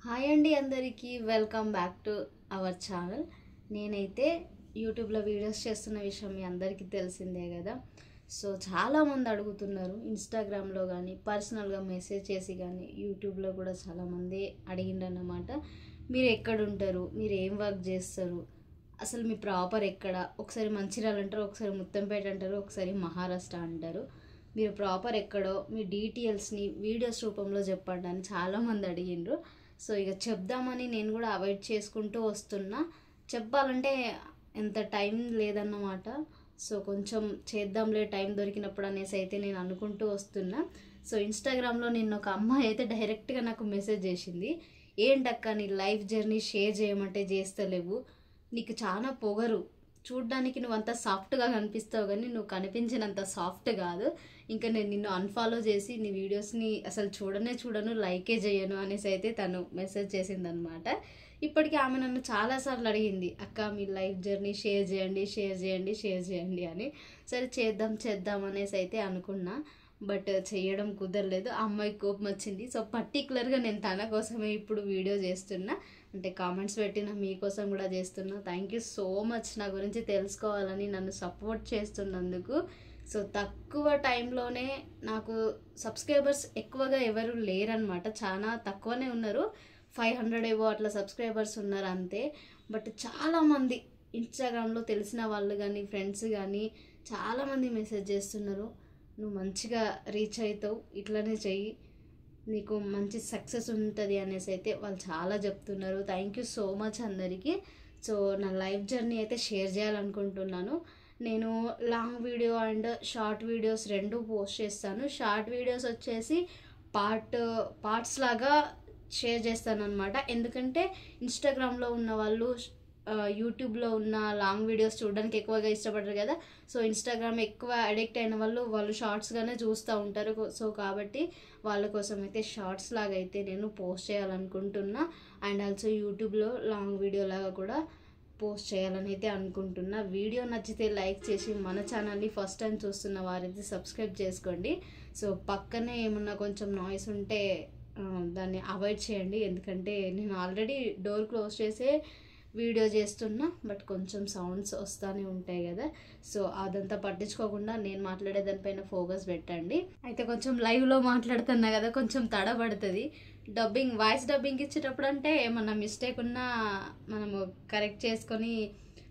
Hi అండి అందరికీ welcome back to our channel. నేనైతే యూట్యూబ్లో వీడియోస్ చేస్తున్న విషయం మీ అందరికీ తెలిసిందే కదా. సో చాలామంది అడుగుతున్నారు ఇన్స్టాగ్రామ్లో కానీ పర్సనల్గా మెసేజ్ చేసి కానీ యూట్యూబ్లో కూడా చాలామంది అడిగిండన్నమాట. మీరు ఎక్కడుంటారు, మీరు ఏం వర్క్ చేస్తారు, అసలు మీ ప్రాపర్ ఎక్కడ, ఒకసారి మంచిర్యాల అంటారు, ఒకసారి ముత్తంపేట అంటారు, ఒకసారి మహారాష్ట్ర అంటారు. మీరు ప్రాపర్ ఎక్కడో మీ డీటెయిల్స్ని వీడియోస్ రూపంలో చెప్పండి అని చాలామంది అడిగిండ్రు. సో ఇక చెప్దామని నేను కూడా అవాయిడ్ చేసుకుంటూ వస్తున్నా. చెప్పాలంటే ఎంత టైం లేదన్నమాట. సో కొంచెం చేద్దాంలే టైం దొరికినప్పుడు అనేసి అయితే నేను అనుకుంటూ వస్తున్నా. సో ఇన్స్టాగ్రామ్లో నిన్న ఒక అమ్మాయి అయితే డైరెక్ట్గా నాకు మెసేజ్ చేసింది. ఏంటక్క నీ లైఫ్ జర్నీ షేర్ చేయమంటే చేస్తలేవు, నీకు చాలా పొగరు, చూడ్డానికి నువ్వు అంత సాఫ్ట్గా కనిపిస్తావు కానీ నువ్వు కనిపించినంత సాఫ్ట్ కాదు, ఇంకా నేను నిన్ను అన్ఫాలో చేసి నీ వీడియోస్ని అసలు చూడను, లైకే చేయను అనేసి అయితే తను మెసేజ్ చేసిందనమాట. ఇప్పటికీ ఆమె నన్ను చాలాసార్లు అడిగింది, అక్క మీ లైఫ్ జర్నీ షేర్ చేయండి అని. సరే చేద్దాం అనేసి అయితే అనుకున్నా, బట్ చేయడం కుదరలేదు. ఆ అమ్మాయికి కోపం వచ్చింది. సో పర్టికులర్గా నేను తన కోసమే ఇప్పుడు వీడియో చేస్తున్నా, అంటే కామెంట్స్ పెట్టిన మీకోసం కూడా చేస్తున్నా. థ్యాంక్ యూ సో మచ్ నా గురించి తెలుసుకోవాలని నన్ను సపోర్ట్ చేస్తున్నందుకు. సో తక్కువ టైంలోనే నాకు సబ్స్క్రైబర్స్ ఎక్కువగా ఎవరు లేరనమాట, చాలా తక్కువనే ఉన్నారు. 500 ఏవో అట్లా సబ్స్క్రైబర్స్ ఉన్నారు అంతే. బట్ చాలామంది ఇన్స్టాగ్రామ్లో తెలిసిన వాళ్ళు కానీ ఫ్రెండ్స్ కానీ చాలామంది మెసేజ్ చేస్తున్నారు, నువ్వు మంచిగా రీచ్ అవుతావు, ఇట్లనే చెయ్యి, నీకు మంచి సక్సెస్ ఉంటుంది అనేసి అయితే వాళ్ళు చాలా చెప్తున్నారు. థ్యాంక్ యూ సో మచ్ అందరికీ. సో నా లైఫ్ జర్నీ అయితే షేర్ చేయాలనుకుంటున్నాను. నేను long video and short videos రెండు పోస్ట్ చేస్తాను. షార్ట్ వీడియోస్ వచ్చేసి పార్ట్స్ లాగా షేర్ చేస్తాను అనమాట. ఎందుకంటే ఇన్స్టాగ్రామ్లో ఉన్న వాళ్ళు యూట్యూబ్లో ఉన్న లాంగ్ వీడియోస్ చూడడానికి ఎక్కువగా ఇష్టపడరు కదా. సో ఇన్స్టాగ్రామ్ ఎక్కువ అడిక్ట్ అయిన వాళ్ళు షార్ట్స్గానే చూస్తూ ఉంటారు. సో కాబట్టి వాళ్ళ కోసం అయితే షార్ట్స్ లాగా అయితే నేను పోస్ట్ చేయాలనుకుంటున్నా. అండ్ ఆల్సో యూట్యూబ్లో లాంగ్ వీడియో లాగా కూడా పోస్ట్ చేయాలని అయితే అనుకుంటున్నా. వీడియో నచ్చితే లైక్ చేసి మన ఛానల్ని ఫస్ట్ టైం చూస్తున్న వారైతే సబ్స్క్రైబ్ చేసుకోండి. సో పక్కనే ఏమన్నా కొంచెం నాయిస్ ఉంటే దాన్ని అవాయిడ్ చేయండి, ఎందుకంటే నేను ఆల్రెడీ డోర్ క్లోజ్ చేసే వీడియో చేస్తున్నా, బట్ కొంచెం సౌండ్స్ వస్తూనే ఉంటాయి కదా. సో అదంతా పట్టించుకోకుండా నేను మాట్లాడే దానిపైన ఫోకస్ పెట్టండి. అయితే కొంచెం లైవ్లో మాట్లాడుతున్నా కదా, కొంచెం తడబడుతుంది. వాయిస్ డబ్బింగ్ ఇచ్చేటప్పుడు అంటే ఏమన్నా మిస్టేక్ ఉన్నా మనము కరెక్ట్ చేసుకొని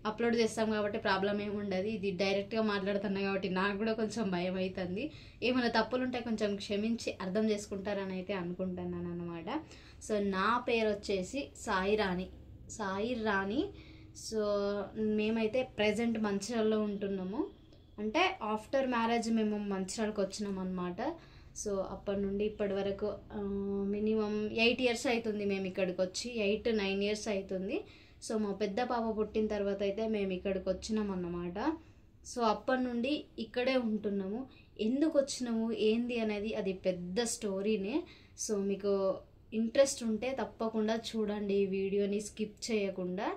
అప్లోడ్ చేస్తాం కాబట్టి ప్రాబ్లం ఏమి ఉండదు. ఇది డైరెక్ట్గా మాట్లాడుతున్నా కాబట్టి నాకు కూడా కొంచెం భయం అవుతుంది. ఏమైనా తప్పులు ఉంటే కొంచెం క్షమించి అర్థం చేసుకుంటారని అయితే అనుకుంటున్నాను అనమాట. సో నా పేరు వచ్చేసి సాయి రాణి. సో మేమైతే ప్రజెంట్ మంచిర్యాలలో ఉంటున్నాము. అంటే ఆఫ్టర్ మ్యారేజ్ మేము మంచిర్యాలకు వచ్చినాం అనమాట. సో అప్పటి నుండి ఇప్పటి వరకు మినిమం 8 years అవుతుంది మేము ఇక్కడికి వచ్చి, 8-9 years అవుతుంది. సో మా పెద్ద పాప పుట్టిన తర్వాత అయితే మేము ఇక్కడికి వచ్చినాం అన్నమాట. సో అప్పటి నుండి ఇక్కడే ఉంటున్నాము. ఎందుకు వచ్చినాము ఏంది అనేది అది పెద్ద స్టోరీనే. సో మీకు ఇంట్రెస్ట్ ఉంటే తప్పకుండా చూడండి ఈ వీడియోని స్కిప్ చేయకుండా.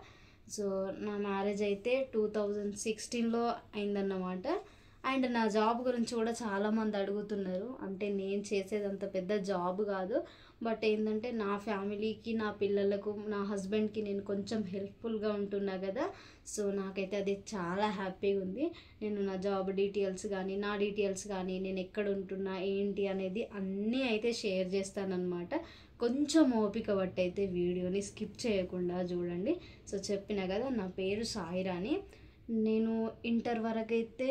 సో నా మ్యారేజ్ అయితే 2016లో అయిందన్నమాట. అండ్ నా జాబ్ గురించి కూడా చాలామంది అడుగుతున్నారు. అంటే నేను చేసేదంత పెద్ద జాబ్ కాదు, బట్ ఏంటంటే నా ఫ్యామిలీకి, నా పిల్లలకు, నా హస్బెండ్కి నేను కొంచెం హెల్ప్ఫుల్గా ఉంటున్నా కదా. సో నాకైతే అది చాలా హ్యాపీగా ఉంది. నేను నా జాబ్ డీటెయిల్స్ కానీ నా డీటెయిల్స్ కానీ నేను ఎక్కడ ఉంటున్నా ఏంటి అనేది అన్నీ అయితే షేర్ చేస్తానన్నమాట. కొంచెం ఓపిక బట్టి అయితే వీడియోని స్కిప్ చేయకుండా చూడండి. సో చెప్పిన కదా నా పేరు సాయి రాణి. నేను ఇంటర్ వరకు అయితే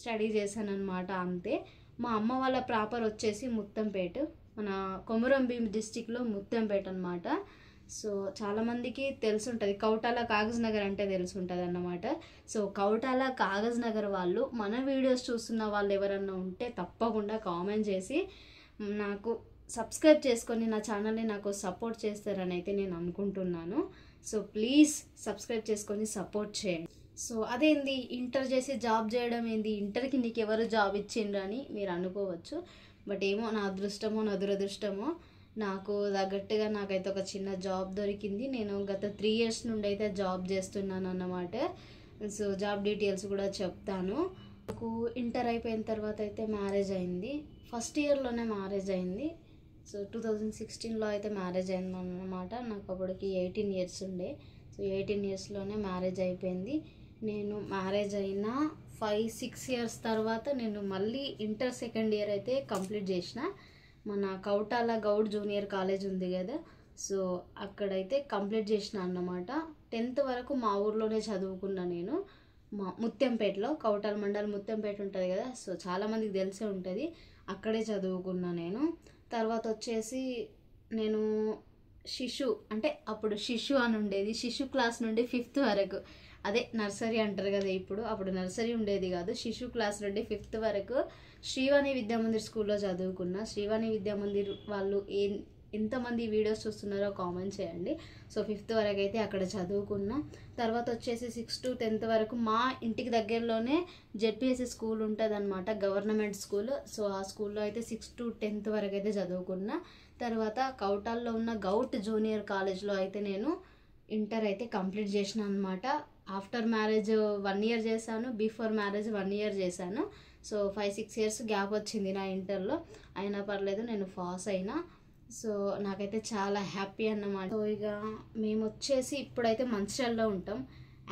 స్టడీ చేశాను అనమాట అంతే. మా అమ్మ వాళ్ళ ప్రాపర్ వచ్చేసి ముత్తంపేట, మన కొమురం భీం డిస్టిక్లో ముత్తంపేట అనమాట. సో చాలామందికి తెలుసుంటుంది, కౌటాల కాగజ్ నగర్ అంటే తెలుసుంటుంది అన్నమాట. సో కౌటాల కాగజ్ నగర్ వాళ్ళు మన వీడియోస్ చూస్తున్న వాళ్ళు ఎవరన్నా ఉంటే తప్పకుండా కామెంట్ చేసి నాకు సబ్స్క్రైబ్ చేసుకొని నా ఛానల్ని నాకు సపోర్ట్ చేస్తారని అయితే నేను అనుకుంటున్నాను. సో ప్లీజ్ సబ్స్క్రైబ్ చేసుకొని సపోర్ట్ చేయండి. సో అదేంది ఇంటర్ చేసి జాబ్ చేయడం ఏంది, ఇంటర్కి నీకు ఎవరు జాబ్ ఇచ్చిండ్రు అని మీరు అనుకోవచ్చు. బట్ ఏమో నా అదృష్టమో నా దురదృష్టమో నాకు తగ్గట్టుగా నాకైతే ఒక చిన్న జాబ్ దొరికింది. నేను గత 3 years నుండి అయితే జాబ్ చేస్తున్నాను అన్నమాట. సో జాబ్ డీటెయిల్స్ కూడా చెప్తాను. నాకు ఇంటర్ అయిపోయిన తర్వాత అయితే మ్యారేజ్ అయింది. ఫస్ట్ ఇయర్లోనే మ్యారేజ్ అయింది. సో 2016లో అయితే మ్యారేజ్ అయిందన్నమాట. నాకు అప్పటికి 18 ఇయర్స్ ఉండే. సో 18 ఇయర్స్లోనే మ్యారేజ్ అయిపోయింది. నేను మ్యారేజ్ అయిన 5-6 ఇయర్స్ తర్వాత నేను మళ్ళీ ఇంటర్ సెకండ్ ఇయర్ అయితే కంప్లీట్ చేసిన. మన కౌటాల గౌడ్ జూనియర్ కాలేజ్ ఉంది కదా, సో అక్కడైతే కంప్లీట్ చేసిన అన్నమాట. 10th వరకు మా ఊర్లోనే చదువుకున్నా నేను. మా ముత్యంపేటలో, కౌటాల మండల్ ముత్యంపేట ఉంటుంది కదా, సో చాలామందికి తెలిసే ఉంటుంది, అక్కడే చదువుకున్నా నేను. తర్వాత వచ్చేసి నేను శిశు అంటే అప్పుడు శిశు అని ఉండేది, శిశు క్లాస్ నుండి 5th వరకు, అదే నర్సరీ అంటారు కదా ఇప్పుడు, అప్పుడు నర్సరీ ఉండేది కాదు, శిశు క్లాస్ నుండి 5th వరకు శ్రీవాణి విద్యామందిర్ స్కూల్లో చదువుకున్నా. శ్రీవాణి విద్యామందిర్ వాళ్ళు ఎంతమంది వీడియోస్ చూస్తున్నారో కామెంట్ చేయండి. సో 5th వరకు అయితే అక్కడ చదువుకున్నా. తర్వాత వచ్చేసి 6 to 10th వరకు మా ఇంటికి దగ్గరలోనే జెడ్పిఎస్సి స్కూల్ ఉంటుంది అనమాట, గవర్నమెంట్ స్కూల్. సో ఆ స్కూల్లో అయితే 6 to 10th వరకు అయితే చదువుకున్నా. తర్వాత కౌటాల్లో ఉన్న గౌట్ జూనియర్ కాలేజ్లో అయితే నేను ఇంటర్ అయితే కంప్లీట్ చేసిన అనమాట. ఆఫ్టర్ మ్యారేజ్ 1 year చేశాను, బిఫోర్ మ్యారేజ్ 1 year చేశాను. సో 5-6 years గ్యాప్ వచ్చింది నా ఇంటర్లో, అయినా పర్లేదు నేను పాస్ అయినా. సో నాకైతే చాలా హ్యాపీ అన్నమాట. సో ఇక మేము వచ్చేసి ఇప్పుడైతే మంచిర్యాలలో ఉంటాం.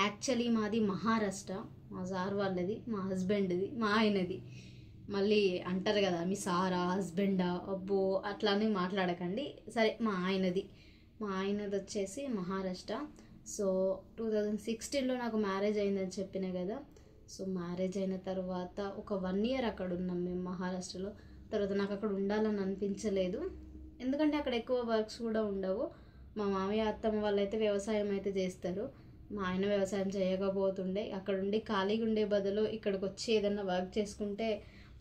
యాక్చువల్లీ మాది మహారాష్ట్ర, మా సార్ వాళ్ళది, మా హస్బెండ్ది, మా ఆయనది. మళ్ళీ అంటారు కదా మీ సారా హస్బెండా అబ్బో అట్లానే మాట్లాడకండి, సరే మా ఆయనది వచ్చేసి మహారాష్ట్ర. సో 2016లో నాకు మ్యారేజ్ అయిందని చెప్పిన కదా. సో మ్యారేజ్ అయిన తర్వాత ఒక 1 year అక్కడ ఉన్నాం మేము మహారాష్ట్రలో. తర్వాత నాకు అక్కడ ఉండాలని అనిపించలేదు, ఎందుకంటే అక్కడ ఎక్కువ వర్క్స్ కూడా ఉండవు. మా మామయ్య అత్తమ్మ వాళ్ళు అయితే వ్యవసాయం అయితే చేస్తారు, మా ఆయన వ్యవసాయం చేయకపోతుండే. అక్కడ ఉండి ఖాళీగా ఉండే బదులు ఇక్కడికి వచ్చి ఏదన్నా వర్క్ చేసుకుంటే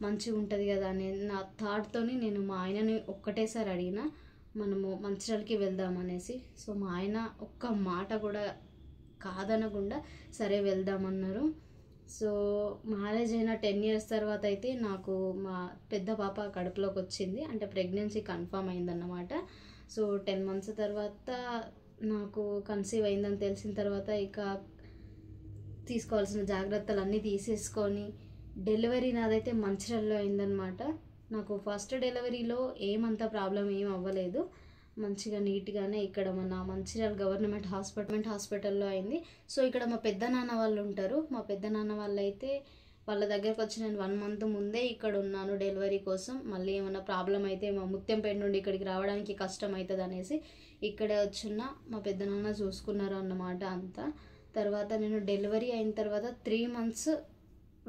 మంచిగా ఉంటుంది కదా అని నా థాట్తోని నేను మా ఆయనని ఒక్కటేసారి అడిగిన, మనము మంచిర్యాలకి వెళ్దామనేసి. సో మా ఆయన ఒక్క మాట కూడా కాదనకుండా సరే వెళ్దామన్నారు. సో మ్యారేజ్ అయిన 10 years తర్వాత అయితే నాకు మా పెద్ద పాప కడుపులోకి వచ్చింది, అంటే ప్రెగ్నెన్సీ కన్ఫర్మ్ అయిందన్నమాట. సో 10 months తర్వాత నాకు కన్సీవ్ అయిందని తెలిసిన తర్వాత ఇక తీసుకోవాల్సిన జాగ్రత్తలు అన్నీ తీసేసుకొని డెలివరీ నాదైతే మంచిర్యాలలో అయిందనమాట. నాకు ఫస్ట్ డెలివరీలో ఏమంత ప్రాబ్లం ఏం అవ్వలేదు, మంచిగా నీట్గానే ఇక్కడ మన మంచిర్యాల గవర్నమెంట్ హాస్పిటల్లో అయింది. సో ఇక్కడ మా పెద్దనాన్న వాళ్ళు ఉంటారు, మా పెద్దనాన్న వాళ్ళు అయితే వాళ్ళ దగ్గరకు వచ్చి నేను 1 month ముందే ఇక్కడ ఉన్నాను డెలివరీ కోసం. మళ్ళీ ఏమైనా ప్రాబ్లం అయితే మా ముత్యంపేట నుండి ఇక్కడికి రావడానికి కష్టం అవుతుంది అనేసి ఇక్కడే వచ్చున్న మా పెద్దనాన్న చూసుకున్నారు అన్నమాట అంతా. తర్వాత నేను డెలివరీ అయిన తర్వాత 3 months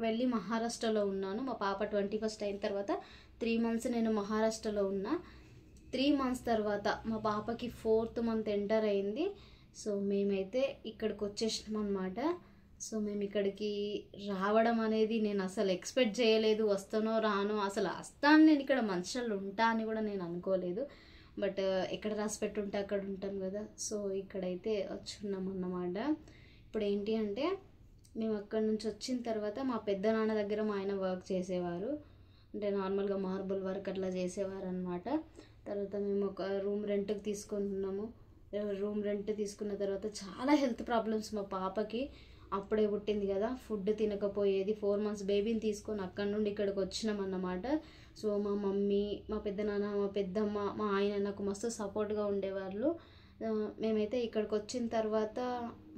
వెళ్ళి మహారాష్ట్రలో ఉన్నాను. మా పాప 21st అయిన తర్వాత 3 months నేను మహారాష్ట్రలో ఉన్నా. 3 months తర్వాత మా పాపకి 4th month ఎంటర్ అయింది. సో మేమైతే ఇక్కడికి వచ్చేసినాం అనమాట. సో మేము ఇక్కడికి రావడం అనేది నేను అసలు ఎక్స్పెక్ట్ చేయలేదు, వస్తానో రానో, అసలు వస్తాను నేను ఇక్కడ మంచిర్యాలలో ఉంటా అని కూడా నేను అనుకోలేదు. బట్ ఎక్కడ రాసి పెట్టుంటే అక్కడ ఉంటాం కదా, సో ఇక్కడైతే వచ్చున్నాం అన్నమాట. ఇప్పుడు ఏంటి అంటే మేము అక్కడి నుంచి వచ్చిన తర్వాత మా పెద్ద నాన్న దగ్గర మా ఆయన వర్క్ చేసేవారు, అంటే నార్మల్గా మార్బుల్ వర్క్ అట్లా చేసేవారు అనమాట. తర్వాత మేము ఒక రూమ్ రెంట్కి తీసుకున్నాము. రూమ్ రెంట్ తీసుకున్న తర్వాత చాలా హెల్త్ ప్రాబ్లమ్స్ మా పాపకి, అప్పుడే పుట్టింది కదా, ఫుడ్ తినకపోయేది. 4 months బేబీని తీసుకొని అక్కడి నుండి ఇక్కడికి వచ్చినాం అన్నమాట. సో మా మమ్మీ, మా పెద్దనాన్న, మా పెద్దమ్మ, మా ఆయన నాకు మస్తు సపోర్ట్గా ఉండేవాళ్ళు. మేమైతే ఇక్కడికి వచ్చిన తర్వాత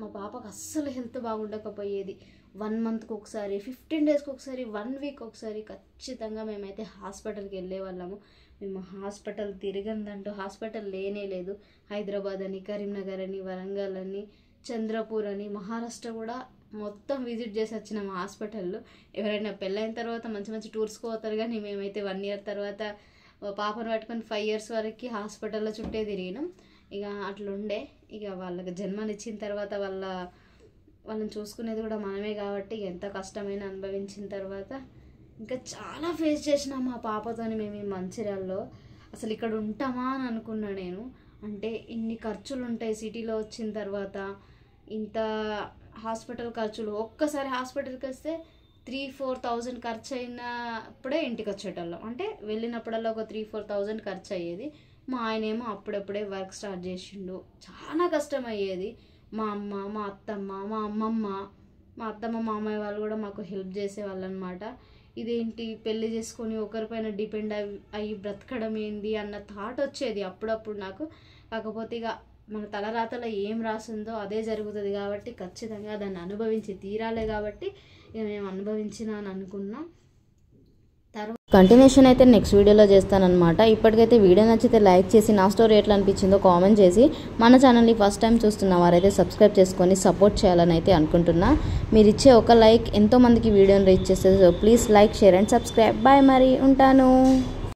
మా పాపకు అస్సలు హెల్త్ బాగుండకపోయేది. 1 monthకి ఒకసారి, 15 daysకి ఒకసారి, 1 week ఒకసారి ఖచ్చితంగా మేమైతే హాస్పిటల్కి వెళ్ళే వాళ్ళము. మేము హాస్పిటల్ తిరగందంటూ హాస్పిటల్ లేనే లేదు. హైదరాబాద్ అని, కరీంనగర్ అని, వరంగల్ అని, చంద్రపూర్ అని, మహారాష్ట్ర కూడా మొత్తం విజిట్ చేసి వచ్చినాము హాస్పిటల్లో. ఎవరైనా పెళ్ళైన తర్వాత మంచి మంచి టూర్స్కి పోతారు, కానీ మేమైతే 1 year తర్వాత పాపను పట్టుకొని 5 years వరకు హాస్పిటల్లో చుట్టే తిరిగినాం. ఇక అట్లుండే. ఇక వాళ్ళకి జన్మనిచ్చిన తర్వాత వాళ్ళని చూసుకునేది కూడా మనమే కాబట్టి ఎంత కష్టమైనా అనుభవించిన తర్వాత ఇంకా చాలా ఫేస్ చేసినాం మా పాపతోని మేము ఈ మంచిర్యాలలో. అసలు ఇక్కడ ఉంటామా అని అనుకున్నా నేను, అంటే ఇన్ని ఖర్చులు ఉంటాయి సిటీలో వచ్చిన తర్వాత, ఇంత హాస్పిటల్ ఖర్చులు. ఒక్కసారి హాస్పిటల్కి వస్తే 3-4 thousand ఖర్చు అయినప్పుడే ఇంటికి వచ్చేటోళ్ళం, అంటే వెళ్ళినప్పుడల్లా ఒక 3-4 thousand ఖర్చు అయ్యేది. మా ఆయన ఏమో అప్పుడప్పుడే వర్క్ స్టార్ట్ చేసిండు, చాలా కష్టం అయ్యేది. మా అమ్మ, మా అత్తమ్మ, మా అమ్మమ్మ, మా అత్తమ్మ మామయ్య వాళ్ళు కూడా మాకు హెల్ప్ చేసేవాళ్ళు అనమాట. ఇదేంటి పెళ్లి చేసుకొని ఒకరిపైన డిపెండ్ అయ్యి బ్రతకడం ఏంది అన్న థాట్ వచ్చేది అప్పుడప్పుడు నాకు. కాకపోతే ఇక మన తలరాతలో ఏం రాసిందో అదే జరుగుతుంది కాబట్టి ఖచ్చితంగా దాన్ని అనుభవించి తీరాలే కాబట్టి ఇక మేము అనుభవించిన అని అనుకున్నా. తర్వాత కంటిన్యూషన్ అయితే నెక్స్ట్ వీడియోలో చేస్తానన్నమాట. ఇప్పటికైతే వీడియో నచ్చితే లైక్ చేసి నా స్టోరీ ఎట్లా అనిపించిందో కామెంట్ చేసి మన ఛానల్ని ఫస్ట్ టైం చూస్తున్న వారైతే సబ్స్క్రైబ్ చేసుకొని సపోర్ట్ చేయాలని అయితే అనుకుంటున్నా. మీరు ఇచ్చే ఒక లైక్ ఎంతోమందికి వీడియోని రీచ్ చేస్తుంది. So please like, share and subscribe. Bye, మరి ఉంటాను.